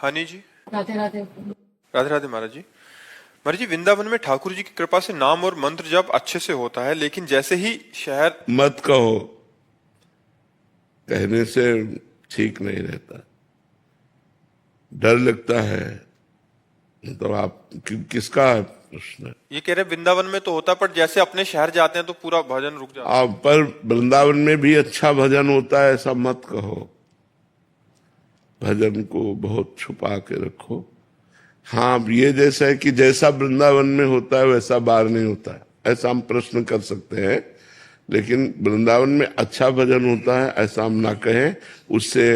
हनी जी। राधे राधे। राधे राधे महाराज जी। महाराज जी, वृंदावन में ठाकुर जी की कृपा से नाम और मंत्र जप अच्छे से होता है, लेकिन जैसे ही शहर मत कहो, कहने से ठीक नहीं रहता, डर लगता है। तो आप किसका प्रश्न है? ये कह रहे वृंदावन में तो होता है, पर जैसे अपने शहर जाते हैं तो पूरा भजन रुक जाता है। आप पर वृंदावन में भी अच्छा भजन होता है, ऐसा मत कहो। भजन को बहुत छुपा के रखो। हाँ, ये जैसा है कि जैसा वृंदावन में होता है वैसा बाहर नहीं होता है, ऐसा हम प्रश्न कर सकते हैं। लेकिन वृंदावन में अच्छा भजन होता है ऐसा हम ना कहें, उससे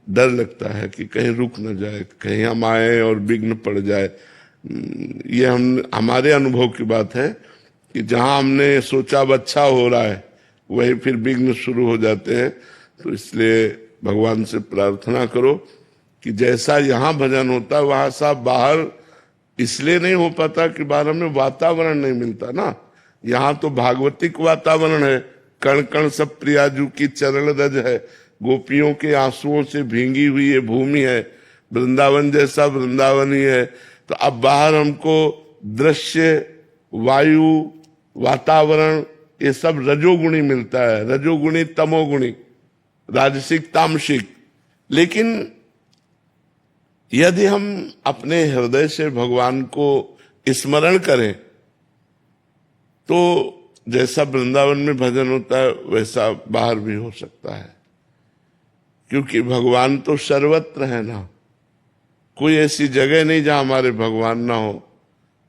डर लगता है कि कहीं रुक न जाए, कहीं हम आए और विघ्न पड़ जाए। ये हमारे अनुभव की बात है कि जहां हमने सोचा अब अच्छा हो रहा है वही फिर विघ्न शुरू हो जाते हैं। तो इसलिए भगवान से प्रार्थना करो कि जैसा यहाँ भजन होता है वहां साहब बाहर इसलिए नहीं हो पाता कि बाहर हमें वातावरण नहीं मिलता ना। यहाँ तो भागवतिक वातावरण है, कण कण सब प्रियाजू की चरण रज है, गोपियों के आंसुओं से भींगी हुई ये भूमि है, वृंदावन जैसा वृंदावन ही है। तो अब बाहर हमको दृश्य, वायु, वातावरण ये सब रजोगुणी मिलता है, रजोगुणी तमोगुणी, राजसिक तामसिक। लेकिन यदि हम अपने हृदय से भगवान को स्मरण करें तो जैसा वृंदावन में भजन होता है वैसा बाहर भी हो सकता है, क्योंकि भगवान तो सर्वत्र है ना। कोई ऐसी जगह नहीं जहां हमारे भगवान ना हो,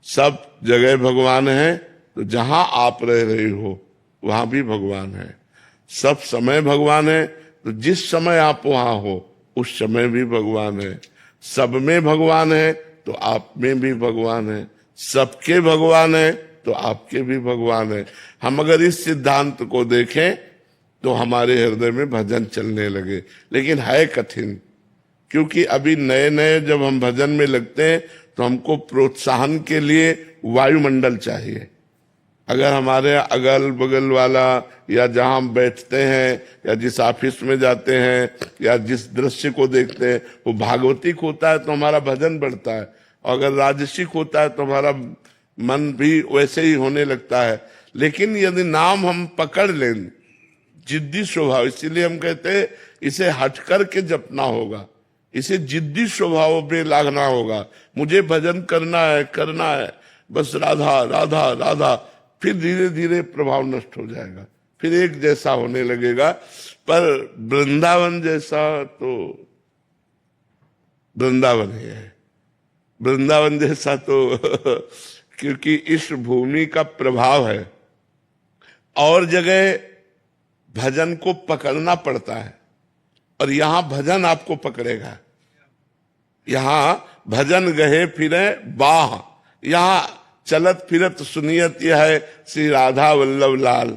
सब जगह भगवान है। तो जहां आप रह रहे हो वहां भी भगवान है, सब समय भगवान है। तो जिस समय आप वहां हो उस समय भी भगवान है। सब में भगवान है तो आप में भी भगवान है, सबके भगवान है तो आपके भी भगवान है। हम अगर इस सिद्धांत को देखें तो हमारे हृदय में भजन चलने लगे। लेकिन है कठिन, क्योंकि अभी नए नए जब हम भजन में लगते हैं तो हमको प्रोत्साहन के लिए वायुमंडल चाहिए। अगर हमारे अगल बगल वाला या जहां हम बैठते हैं या जिस ऑफिस में जाते हैं या जिस दृश्य को देखते हैं वो भागवतिक होता है तो हमारा भजन बढ़ता है, और अगर राजसिक होता है तो हमारा मन भी वैसे ही होने लगता है। लेकिन यदि नाम हम पकड़ लें, जिद्दी स्वभाव, इसीलिए हम कहते हैं इसे हटकर के जपना होगा, इसे जिद्दी स्वभाव में लागना होगा। मुझे भजन करना है, बस राधा राधा राधा। फिर धीरे धीरे प्रभाव नष्ट हो जाएगा, फिर एक जैसा होने लगेगा। पर वृंदावन जैसा तो वृंदावन ही है, वृंदावन जैसा तो क्योंकि इस भूमि का प्रभाव है। और जगह भजन को पकड़ना पड़ता है और यहां भजन आपको पकड़ेगा। यहां भजन गहे फिरे बाह, यहां चलत फिरत सुनियत यह है श्री राधा वल्लभ लाल।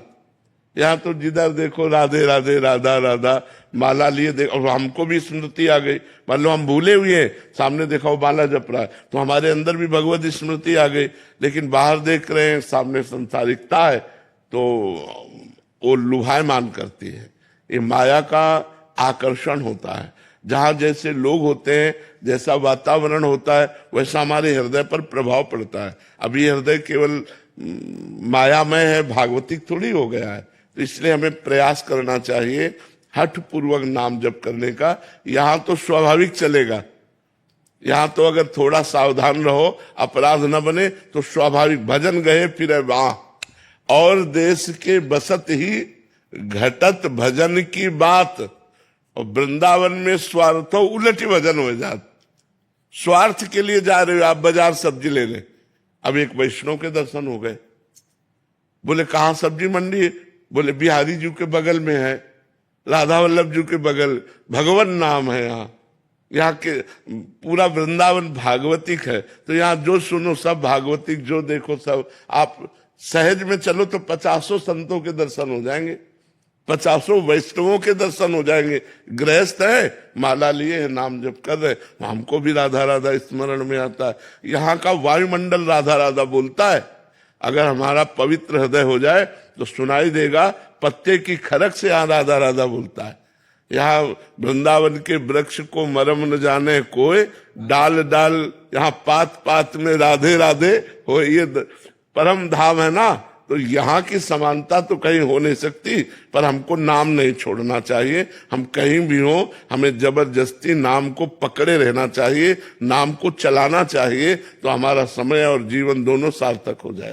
यहाँ तो जिधर देखो राधे राधे राधा राधा, माला लिए देखो। और हमको भी स्मृति आ गई, मान लो हम भूले हुए हैं, सामने देखा वो माला जप रहा है तो हमारे अंदर भी भगवत स्मृति आ गई। लेकिन बाहर देख रहे हैं, सामने संसारिकता है तो वो लुभायमान करती है। ये माया का आकर्षण होता है। जहां जैसे लोग होते हैं, जैसा वातावरण होता है वैसा हमारे हृदय पर प्रभाव पड़ता है। अभी हृदय केवल मायामय है, भागवतिक थोड़ी हो गया है। तो इसलिए हमें प्रयास करना चाहिए हठ पूर्वक नाम जप करने का। यहां तो स्वाभाविक चलेगा, यहां तो अगर थोड़ा सावधान रहो, अपराध न बने तो स्वाभाविक भजन गए फिर वाह। और देश के बसत ही घटत भजन की बात, और वृंदावन में स्वार्थ उलट भजन हो जात। स्वार्थ के लिए जा रहे हो आप बाजार सब्जी लेने, अब एक वैष्णव के दर्शन हो गए। बोले कहाँ सब्जी मंडी है? बोले बिहारी जी के बगल में है, राधा वल्लभ जी के बगल, भगवान नाम है। यहाँ के पूरा वृंदावन भागवतिक है। तो यहाँ जो सुनो सब भागवतिक, जो देखो सब। आप सहज में चलो तो 50 संतों के दर्शन हो जाएंगे, 50 वैष्णवों के दर्शन हो जाएंगे। गृहस्थ है, माला लिए है, नाम जप कर रहे, हमको भी राधा राधा स्मरण में आता है। यहाँ का वायुमंडल राधा राधा बोलता है। अगर हमारा पवित्र हृदय हो जाए तो सुनाई देगा, पत्ते की खरक से यहाँ राधा राधा बोलता है। यहाँ वृंदावन के वृक्ष को मरम न जाने कोई, डाल डाल यहाँ पात पात में राधे राधे हो, ये परम धाम है ना। तो यहाँ की समानता तो कहीं हो नहीं सकती, पर हमको नाम नहीं छोड़ना चाहिए। हम कहीं भी हो, हमें जबरदस्ती नाम को पकड़े रहना चाहिए, नाम को चलाना चाहिए, तो हमारा समय और जीवन दोनों सार्थक हो जाए।